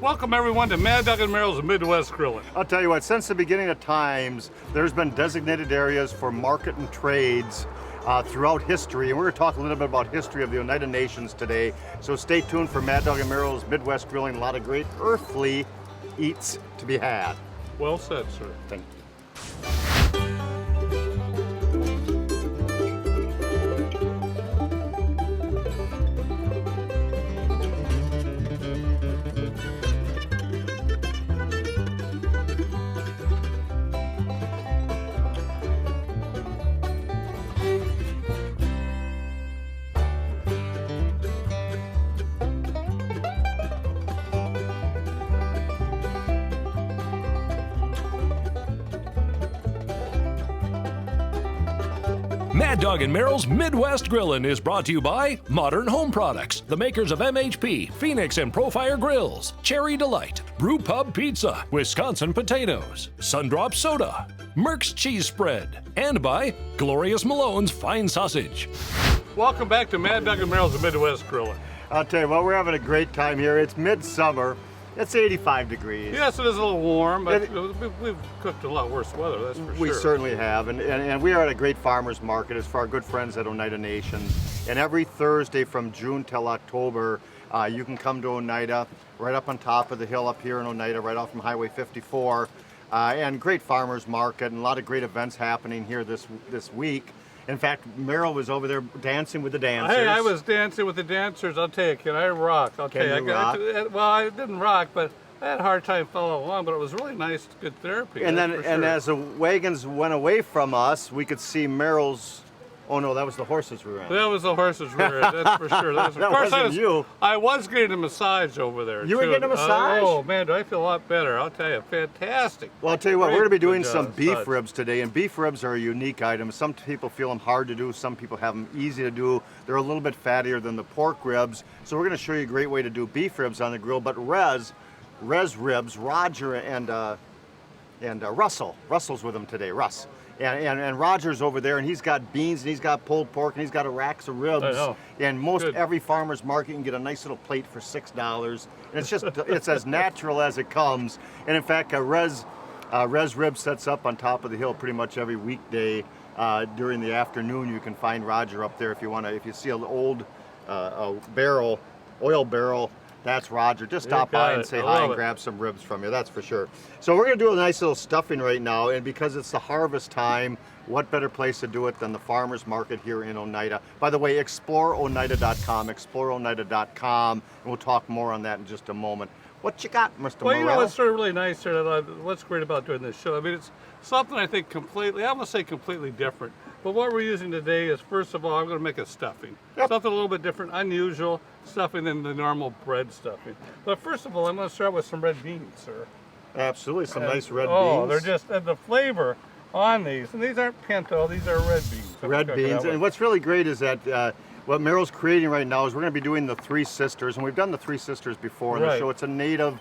Welcome everyone to Mad Dog and Merrill's Midwest Grilling. I'll tell you what, since the beginning of times, there's been designated areas for market and trades throughout history, and we're going to talk a little bit about history of the Oneida Nations today. So stay tuned for Mad Dog and Merrill's Midwest Grilling. A lot of great earthly eats to be had. Well said, sir. Thank you. Mad Dog and Merrill's Midwest Grillin' is brought to you by Modern Home Products, the makers of MHP, Phoenix and Profire Grills, Cherry Delight, Brew Pub Pizza, Wisconsin Potatoes, Sundrop Soda, Merck's Cheese Spread, and by Glorious Malone's Fine Sausage. Welcome back to Mad Dog and Merrill's Midwest Grilling. I'll tell you what, we're having a great time here. It's midsummer. It's 85 degrees. Yes, it is a little warm, but we've cooked a lot worse weather, that's for sure. We certainly have, and we are at a great farmers market. It's for our good friends at Oneida Nation. And every Thursday from June till October, you can come to Oneida, right up on top of the hill up here in Oneida, right off from Highway 54. And great farmers market and a lot of great events happening here this week. In fact, Merrill was over there dancing with the dancers. Hey, I was dancing with the dancers. I'll tell you, can I rock? I'll tell you. Well, I didn't rock, but I had a hard time following along, but it was really nice, good therapy. And then, and as the wagons went away from us, we could see Merrill's. Oh no, that was the horses we were in. That was the horses we were in, that's for sure. That wasn't you. I was getting a massage over there. You were getting a massage? Oh man, do I feel a lot better. I'll tell you, fantastic. Well, I'll tell you what, we're going to be doing some beef ribs today, and beef ribs are a unique item. Some people feel them hard to do, some people have them easy to do. They're a little bit fattier than the pork ribs, so we're going to show you a great way to do beef ribs on the grill. But Rez Ribs, Roger and Russell's with them today, Russ. And Roger's over there, and he's got beans, and he's got pulled pork, and he's got racks of ribs. I know. And most every farmer's market, you can get a nice little plate for $6. And it's just, it's as natural as it comes. And in fact, Rez Ribs sets up on top of the hill pretty much every weekday during the afternoon. You can find Roger up there if you want to. If you see an old oil barrel, that's Roger. Just stop by and say hi and grab some ribs from you, that's for sure. So we're going to do a nice little stuffing right now, and because it's the harvest time, what better place to do it than the farmer's market here in Oneida. By the way, exploreoneida.com, exploreoneida.com, and we'll talk more on that in just a moment. What you got, Mr. Well, Morrell? you know what's sort of really nice here, what's great about doing this show, I mean, it's something I think completely, I won't say completely different, but what we're using today is, first of all, I'm going to make a stuffing. Yep. Something a little bit different, unusual stuffing than the normal bread stuffing. But first of all, I'm going to start with some red beans, sir. Absolutely, some nice red beans. Oh, they're just, and the flavor on these, and these aren't pinto, these are red beans. Red beans, and what's really great is that what Merrill's creating right now is we're going to be doing the Three Sisters, and we've done the Three Sisters before in the show. It's a native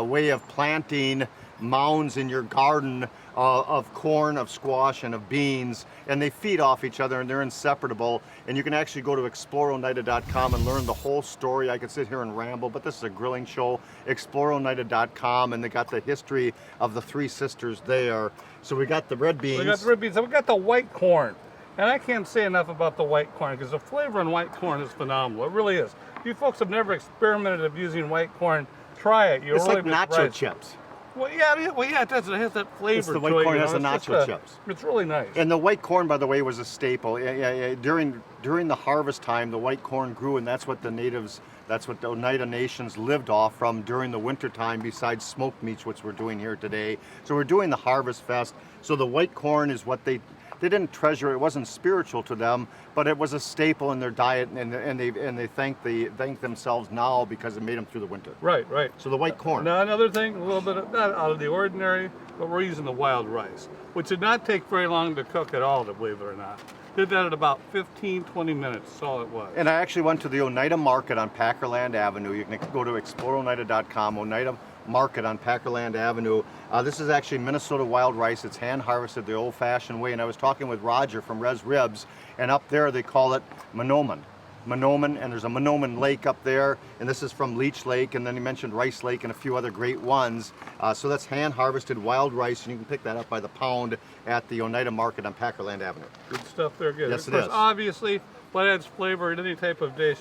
way of planting mounds in your garden of corn, of squash, and of beans, and they feed off each other, and they're inseparable. And you can actually go to exploreoneida.com and learn the whole story. I could sit here and ramble, but this is a grilling show. Exploreoneida.com, and they got the history of the Three Sisters there. So we got the red beans. We got the red beans, and we got the white corn. And I can't say enough about the white corn, because the flavor in white corn is phenomenal. It really is. If you folks have never experimented with using white corn, try it. It's like nacho chips. Well, yeah, it does. It has that flavor. It's the white corn has the nacho chips. It's really nice. And the white corn, by the way, was a staple. During the harvest time, the white corn grew, and that's what the natives, that's what the Oneida Nations lived off from during the winter time, besides smoked meats, which we're doing here today. So we're doing the Harvest Fest. So the white corn is what they didn't treasure. It wasn't spiritual to them, but it was a staple in their diet, and they thank themselves now because it made them through the winter. Right. So the white corn. Now another thing, a little bit of, not out of the ordinary, but we're using the wild rice, which did not take very long to cook at all, to believe it or not. Did that at about 15, 20 minutes, that's all it was. And I actually went to the Oneida Market on Packerland Avenue. You can go to exploreoneida.com, Oneida Market on Packerland Avenue. This is actually Minnesota wild rice. It's hand harvested the old-fashioned way. And I was talking with Roger from Rez Ribs, and up there they call it Monoman. Monoman, and there's a Monoman Lake up there, and this is from Leech Lake, and then he mentioned Rice Lake and a few other great ones. So that's hand-harvested wild rice, and you can pick that up by the pound at the Oneida Market on Packerland Avenue. Good stuff there, good. Yes, of it course, is. obviously, what adds flavor in any type of dish?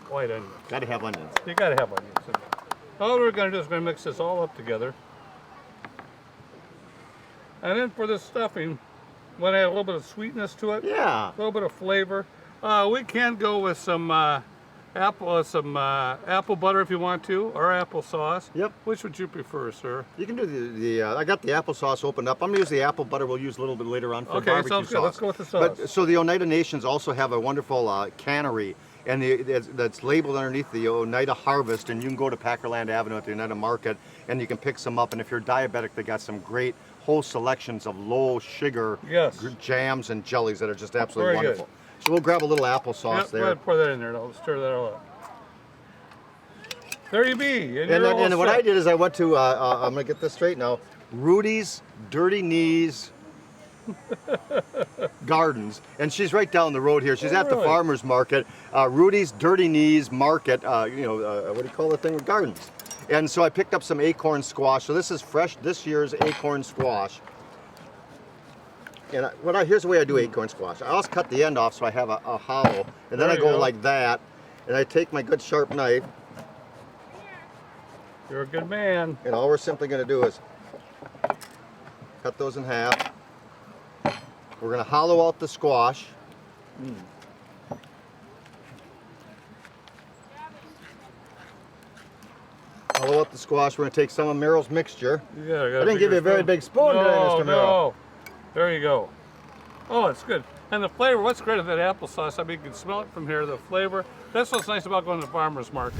White onions. Got to have onions. You gotta have onions in there. All we're gonna do is we're gonna mix this all up together. And then for the stuffing, want to add a little bit of sweetness to it. Yeah. A little bit of flavor. We can go with some apple butter if you want to, or applesauce. Yep. Which would you prefer, sir? You can do I got the applesauce opened up. I'm gonna use the apple butter. We'll use a little bit later on for Okay, barbecue sounds sauce. good. Let's go with the sauce. But so the Oneida Nations also have a wonderful cannery, and that's labeled underneath the Oneida Harvest, and you can go to Packerland Avenue at the Oneida Market, and you can pick some up. And if you're diabetic, they got some great whole selections of low sugar jams and jellies that are just absolutely Very wonderful. So we'll grab a little applesauce Yep, there. go ahead and pour that in there. I'll stir that all up. There you be. And what I did is I went to, I'm going to get this straight now, Rudy's Dirty Knees Gardens. And she's right down the road here. She's at the farmer's market. Rudy's Dirty Knees Market, what do you call the thing with gardens? And so I picked up some acorn squash. So this is fresh, this year's acorn squash. And here's the way I do acorn squash. I also cut the end off so I have a hollow. And then I go like that. And I take my good sharp knife. You're a good man. And all we're simply going to do is cut those in half. We're going to hollow out the squash. Hollow out the squash. We're going to take some of Meryl's mixture. I didn't give you a very big spoon today, Mr. Merrill. No. There you go. Oh, it's good. And the flavor, what's great about that applesauce, I mean, you can smell it from here, the flavor. That's what's nice about going to the farmer's market.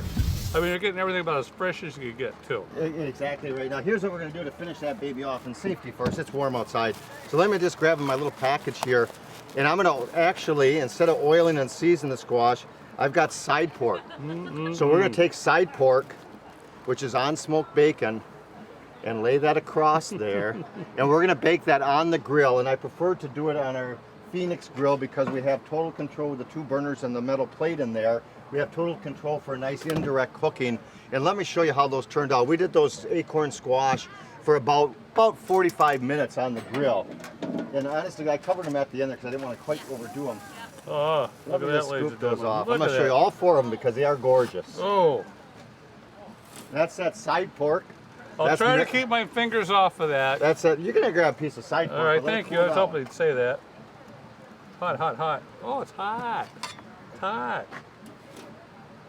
I mean, you're getting everything about as fresh as you can get, too. Exactly right. Now, here's what we're going to do to finish that baby off in safety first. It's warm outside. So let me just grab my little package here. And I'm going to actually, instead of oiling and seasoning the squash, I've got side pork. So we're going to take side pork, which is on smoked bacon, and lay that across there. And we're going to bake that on the grill. And I prefer to do it on our Phoenix grill because we have total control with the 2 burners and the metal plate in there. We have total control for a nice indirect cooking. And let me show you how those turned out. We did those acorn squash for about 45 minutes on the grill. And honestly, I covered them at the end there because I didn't want to quite overdo them. Oh, look at that, ladies and Scoop those gentlemen. off. Look I'm going at to show you that. all 4 of them because they are gorgeous. Oh, That's that side pork. I'll try to keep my fingers off of that. That's it. You're going to grab a piece of side pork. All right, but let it thank you. cool I was down. hoping you'd say that. Hot, hot, hot. Oh, it's hot. It's hot.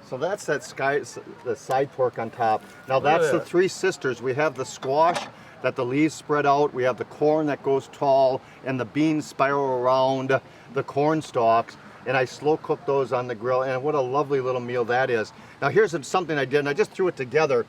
So that's the side pork on top. Now Look at that's the that. 3 sisters. We have the squash that the leaves spread out. We have the corn that goes tall, and the beans spiral around the corn stalks. And I slow cook those on the grill. And what a lovely little meal that is. Now here's something I did, and I just threw it together.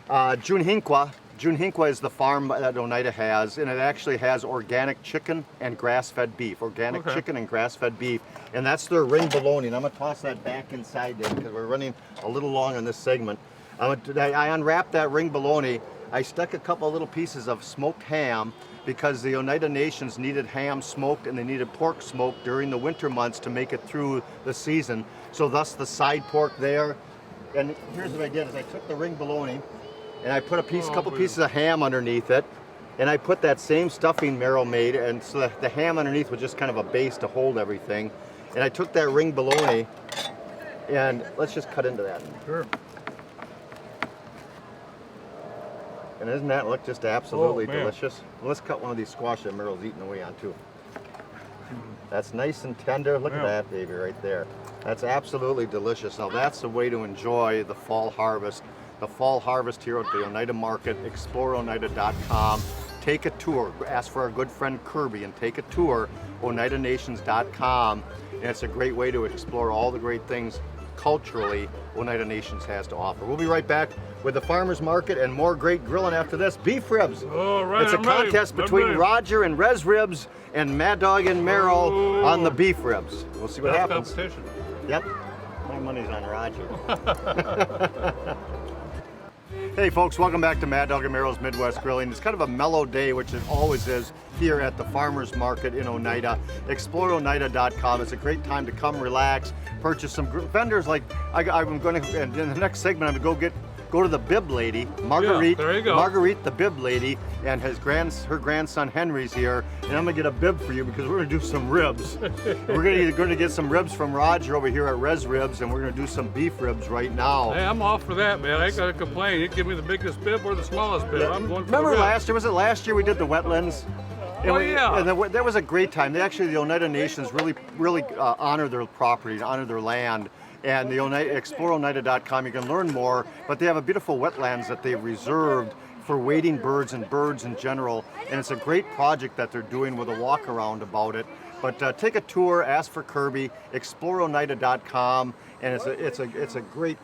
Junhinqua is the farm that Oneida has, and it actually has organic chicken and grass-fed beef. Organic chicken and grass-fed beef, and that's their ring bologna. And I'm gonna toss that back inside there because we're running a little long on this segment. I unwrapped that ring bologna. I stuck a couple little pieces of smoked ham because the Oneida Nations needed ham smoked and they needed pork smoked during the winter months to make it through the season. So thus the side pork there. And here's what I did: is I took the ring bologna. And I put a couple pieces of ham underneath it, and I put that same stuffing Meryl made, and so the ham underneath was just kind of a base to hold everything. And I took that ring bologna, and let's just cut into that. Sure. And doesn't that look just absolutely man. delicious? Well, let's cut one of these squash that Meryl's eating away on too. That's nice and tender. Look at that baby right there. That's absolutely delicious. Now that's the way to enjoy the fall harvest. The fall harvest here at the Oneida Market. Explore Oneida.com. Take a tour. Ask for our good friend Kirby and take a tour. OneidaNations.com. And it's a great way to explore all the great things culturally Oneida Nations has to offer. We'll be right back with the farmers market and more great grilling after this. Beef ribs. All right, It's a contest between Roger and Res Ribs and Mad Dog and Merrill on the beef ribs. We'll see what happens. Competition. Yep. My money's on Roger. Hey folks, welcome back to Mad Dog and Merrill's Midwest Grilling. It's kind of a mellow day, which it always is here at the Farmers Market in Oneida. ExploreOneida.com. It's a great time to come relax, purchase some vendors like I'm going to, in the next segment, I'm going to go to the Bib Lady, Marguerite. Yeah, there you go. Marguerite, the Bib Lady, and her grandson Henry's here, and I'm gonna get a bib for you because we're gonna do some ribs. We're gonna get some ribs from Roger over here at Res Ribs, and we're gonna do some beef ribs right now. Hey, I'm all for that, man. I ain't gonna complain. You give me the biggest bib or the smallest bib. Yeah. I'm going for Remember the bib. last year? Was it last year we did the wetlands? And Oh, yeah. And that was a great time. They actually, the Oneida Nations really honor their property, honor their land. And the ExploreOneida.com, you can learn more, but they have a beautiful wetlands that they've reserved for wading birds and birds in general. And it's a great project that they're doing with a walk around about it. But take a tour, ask for Kirby, ExploreOneida.com, and it's a great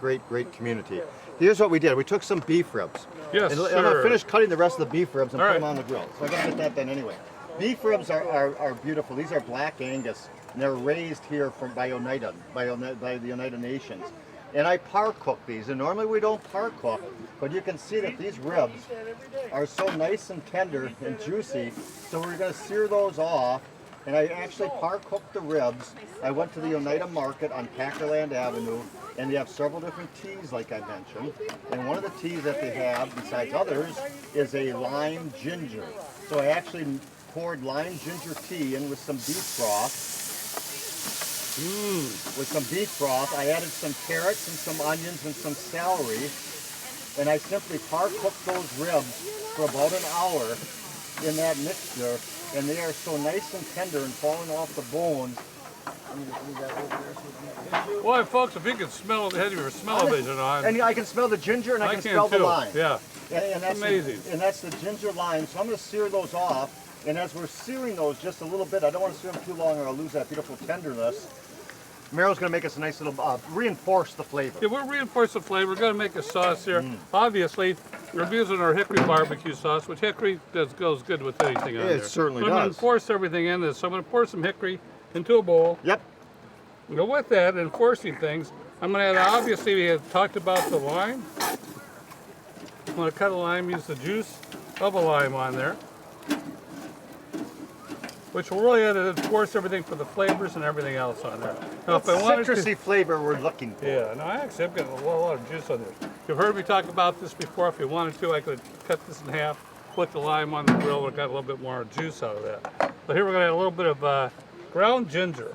community. Here's what we did. We took some beef ribs. Yes, and I'm sir. gonna finish cutting the rest of the beef ribs and All put right. them on the grill. So I gotta get that done anyway. Beef ribs are beautiful. These are Black Angus, and they're raised here by the Oneida Nations. And I par cook these, and normally we don't par cook, but you can see that these ribs are so nice and tender and juicy. So we're gonna sear those off. And I actually par cooked the ribs. I went to the Oneida Market on Packerland Avenue, and they have several different teas, like I mentioned. And one of the teas that they have, besides others, is a lime ginger. So I actually poured lime ginger tea in with some beef broth. With some beef broth, I added some carrots and some onions and some celery, and I simply par cooked those ribs for about an hour in that mixture, and they are so nice and tender and falling off the bones. Boy, folks, if you could smell the head of your smell-o-vision on. And I can smell the ginger and I can smell too. the lime. Yeah. And that's amazing. And that's the ginger lime. So I'm going to sear those off. And as we're searing those just a little bit, I don't want to sear them too long or I'll lose that beautiful tenderness. Merrill's going to make us a nice little, reinforce the flavor. Yeah, we'll reinforce the flavor. We're going to make a sauce here. Obviously, we're using our hickory barbecue sauce, which hickory goes good with anything on there. It certainly So I'm going does. to force everything in this. So I'm going to pour some hickory into a bowl. Yep. You know, with that and forcing things, I'm going to add, obviously, we had talked about the lime. I'm going to cut a lime, use the juice of a lime on there, which will really add and force everything for the flavors and everything else on there. Now, if I wanted Citrusy flavor we're looking for. yeah, no, actually, I've got a lot of juice on there. You've heard me talk about this before. If you wanted to, I could cut this in half, put the lime on the grill, and got a little bit more juice out of that. But here we're going to add a little bit of ground ginger.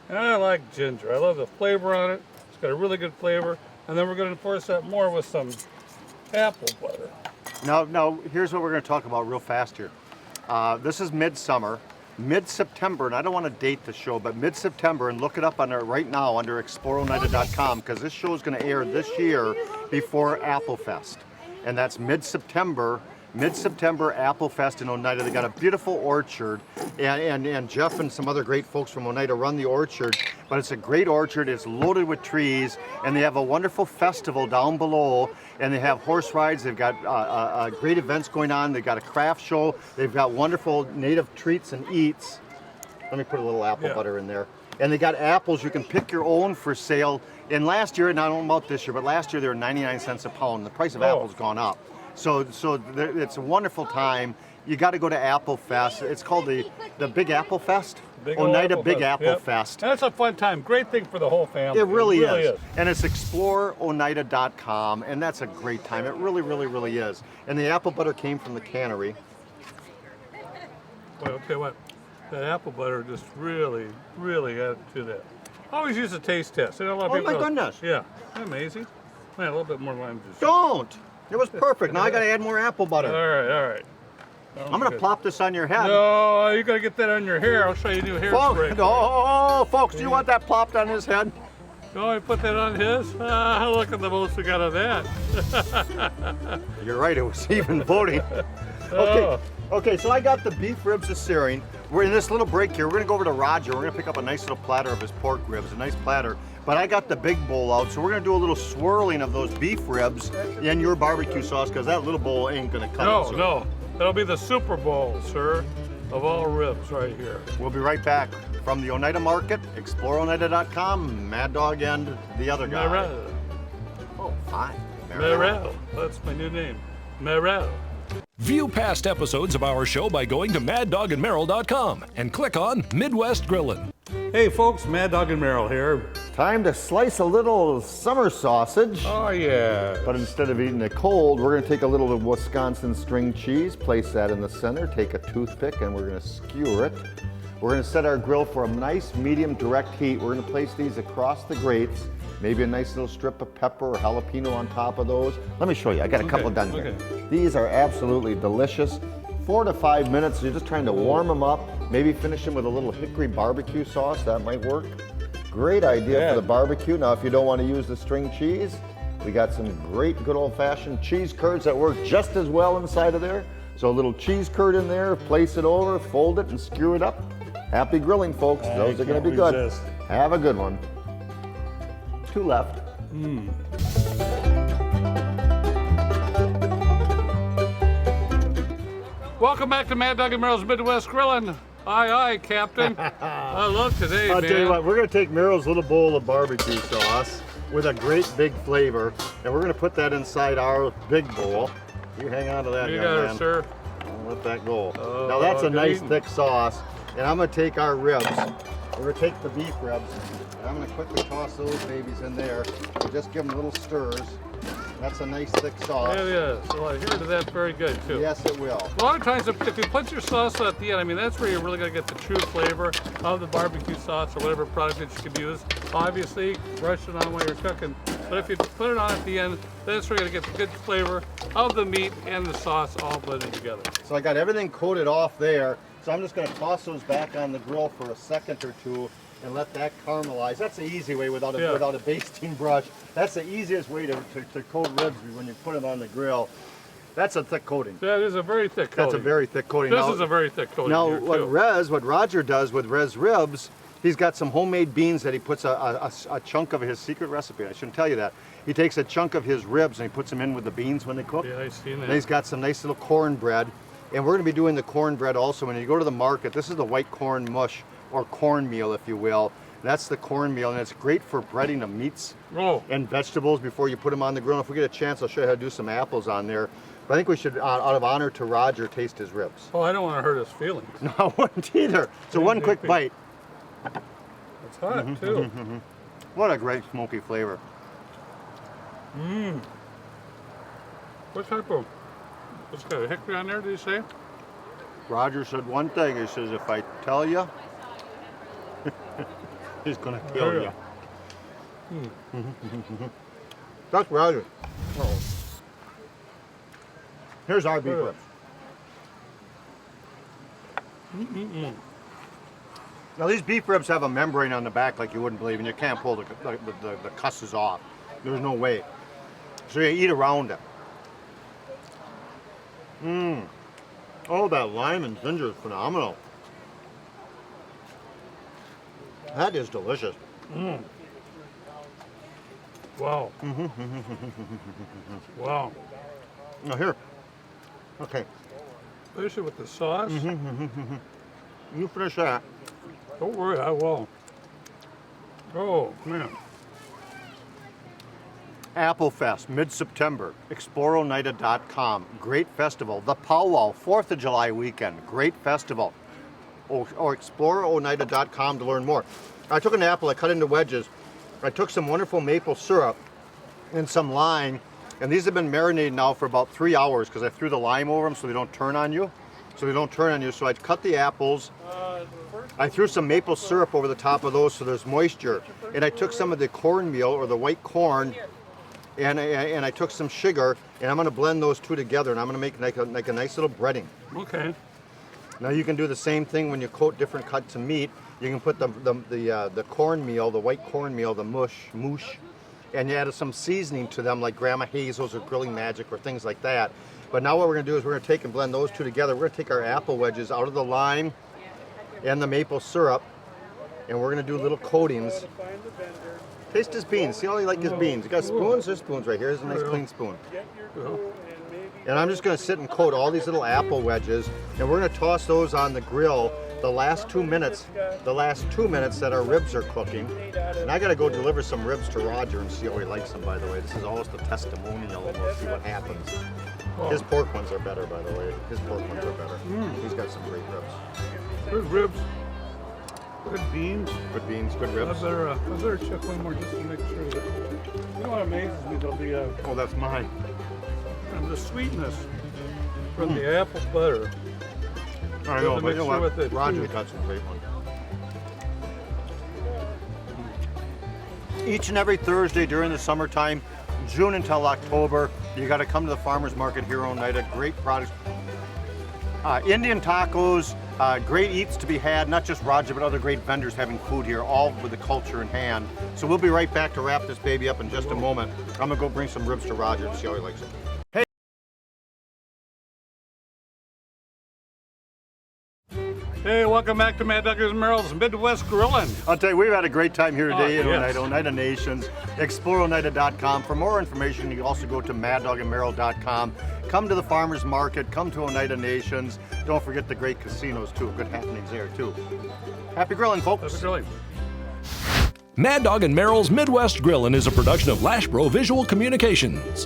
And I like ginger. I love the flavor on it. It's got a really good flavor. And then we're going to force that more with some apple butter. Now, here's what we're going to talk about real fast here. This is midsummer, mid-September, and I don't want to date the show, but mid-September, and look it up right now under ExploreOneida.com, because this show is going to air this year before Apple Fest. And that's mid-September Apple Fest in Oneida. They got a beautiful orchard, and Jeff and some other great folks from Oneida run the orchard, but it's a great orchard. It's loaded with trees, and they have a wonderful festival down below, and they have horse rides. They've got great events going on. They've got a craft show. They've got wonderful native treats and eats. Let me put a little apple butter in there. And they got apples. You can pick your own for sale. And last year, and I don't know about this year, but last year they were 99 cents a pound. The price of apples gone up. So it's a wonderful time. You got to go to Apple Fest. It's called the Big Apple Fest. Oneida Big Apple Fest. And it's a fun time. Great thing for the whole family. It really is. And it's ExploreOneida.com, and that's a great time. It really is. And the apple butter came from the cannery. Well, I'll tell you what, that apple butter just really added to that. I always use a taste test. I know a lot of Oh people my goodness. Yeah, isn't that amazing? Man, a little bit more lime juice. Don't! It was perfect. Now I got to add more apple butter. All right. I'm going to plop this on your head. No, you got to get that on your hair. I'll show you a new hairspray. Folks, do you want that plopped on his head? No, I put that on his. Look at the most we got on that. You're right, it was even voting. Okay, so I got the beef ribs of searing. We're in this little break here. We're going to go over to Roger. We're going to pick up a nice little platter of his pork ribs, a nice platter. But I got the big bowl out, so we're going to do a little swirling of those beef ribs in your barbecue sauce, because that little bowl ain't going to cut it. No. That'll be the Super Bowl, sir, of all ribs right here. We'll be right back from the Oneida Market, ExploreOneida.com, Mad Dog and the other guy. Right. Oh, Hi. Merrill. That's my new name. Merrill. View past episodes of our show by going to maddogandmerrill.com and click on Midwest Grillin'. Hey folks, Mad Dog and Merrill here. Time to slice a little summer sausage. Oh yeah. But instead of eating it cold, we're going to take a little of Wisconsin string cheese, place that in the center, take a toothpick, and we're going to skewer it. We're going to set our grill for a nice medium direct heat. We're going to place these across the grates, maybe a nice little strip of pepper or jalapeno on top of those. Let me show you. I got a couple done here. These are absolutely delicious. 4 to 5 minutes. You're just trying to warm them up. Maybe finish them with a little hickory barbecue sauce. That might work. Great idea for the barbecue. Now, if you don't want to use the string cheese, we got some great good old-fashioned cheese curds that work just as well inside of there. So a little cheese curd in there, place it over, fold it, and skew it up. Happy grilling, folks. Those are going to be good. Have a good one. 2 left. Welcome back to Mad Dog and Merrill's Midwest Grillin'. Aye, aye, Captain. I love today, man. I'll tell you what, we're going to take Merrill's little bowl of barbecue sauce with a great big flavor, and we're going to put that inside our big bowl. You hang on to that, You young got man. it, sir. Don't let that go. Now that's a nice thick sauce, and I'm going to take our ribs. We're going to take the beef ribs, and I'm going to quickly toss those babies in there. And just give them little stirs. That's a nice thick sauce. It is. Well, I hear that that's very good, too. Yes, it will. A lot of times, if you put your sauce at the end, I mean, that's where you're really going to get the true flavor of the barbecue sauce or whatever product that you can use. Obviously, brush it on while you're cooking. But if you put it on at the end, that's where you're going to get the good flavor of the meat and the sauce all blended together. So I got everything coated off there. So I'm just going to toss those back on the grill for a second or two and let that caramelize. That's the easy way without a basting brush. That's the easiest way to coat ribs when you put them on the grill. That's a thick coating. That is a very thick coating. That's a very thick coating. This is a very thick coating. Now, here, too. what Roger does with Rez ribs, he's got some homemade beans that he puts a chunk of his secret recipe. I shouldn't tell you that. He takes a chunk of his ribs and he puts them in with the beans when they cook. Yeah, I've seen that. And he's got some nice little cornbread. And we're going to be doing the cornbread also. When you go to the market, this is the white corn mush or cornmeal, if you will. That's the cornmeal, and it's great for breading the meats and vegetables before you put them on the grill. If we get a chance, I'll show you how to do some apples on there. But I think we should, out of honor to Roger, taste his ribs. Oh, I don't want to hurt his feelings. No, I wouldn't either. So one quick bite. It's hot, too. What a great smoky flavor. What type of, what's got a hickory on there, did you say? Roger said one thing. He says, if I tell you, he's going to kill you. That's Roger. Here's our beef ribs. Now these beef ribs have a membrane on the back like you wouldn't believe, and you can't pull the cusses off. There's no way. So you eat around it. Oh, that lime and ginger is phenomenal. That is delicious. Wow. Wow. Now here. Okay. Especially with the sauce. You finish that. Don't worry, I will. Oh, man. Apple Fest, mid-September. ExploreOneida.com. Great festival. The Powwow, 4th of July weekend. Great festival. Or ExploreOneida.com to learn more. I took an apple, I cut into wedges. I took some wonderful maple syrup and some lime, and these have been marinated now for about 3 hours because I threw the lime over them so they don't turn on you. So I cut the apples. I threw some maple syrup over the top of those so there's moisture. And I took some of the cornmeal or the white corn, and I took some sugar, and I'm going to blend those two together, and I'm going to make like a nice little breading. Okay. Now you can do the same thing when you coat different cuts of meat. You can put the cornmeal, the white cornmeal, the moosh, and you add some seasoning to them like Grandma Hazel's or Grilling Magic or things like that. But now what we're going to do is we're going to take and blend those two together. We're going to take our apple wedges out of the lime and the maple syrup, and we're going to do little coatings. Taste his beans. See how he like his beans. You got spoons? There's spoons right here. Here's a nice clean spoon. And I'm just going to sit and coat all these little apple wedges, and we're going to toss those on the grill the last 2 minutes that our ribs are cooking. And I gotta go deliver some ribs to Roger and see how he likes them, by the way. This is almost a testimonial, and we'll see what happens. His pork ones are better, by the way. His pork ones are better. He's got some great ribs. Good ribs. Good beans. Good beans, good ribs. I better check one more just to make sure that. You know what amazes me? There'll be Oh, that's mine. the sweetness from the apple butter. I know, to but you know mix what? with it, Roger's too. got some great ones. Each and every Thursday during the summertime, June until October, you got to come to the farmers market here in Oneida. Great products. Indian tacos, great eats to be had, not just Roger, but other great vendors having food here, all with the culture in hand. So we'll be right back to wrap this baby up in just a moment. I'm gonna go bring some ribs to Roger and see how he likes it. Hey! Hey, welcome back to Mad Dog and Merrill's Midwest Grillin'. I'll tell you, we've had a great time here today in yes. Oneida, Oneida Nations. Explore Oneida.com. For more information, you can also go to maddogandmerrill.com. Come to the farmers market, come to Oneida Nations. Don't forget the great casinos too, good happenings there too. Happy grilling, folks. Happy grilling. Mad Dog and Merrill's Midwest Grillin' is a production of Lashbro Visual Communications.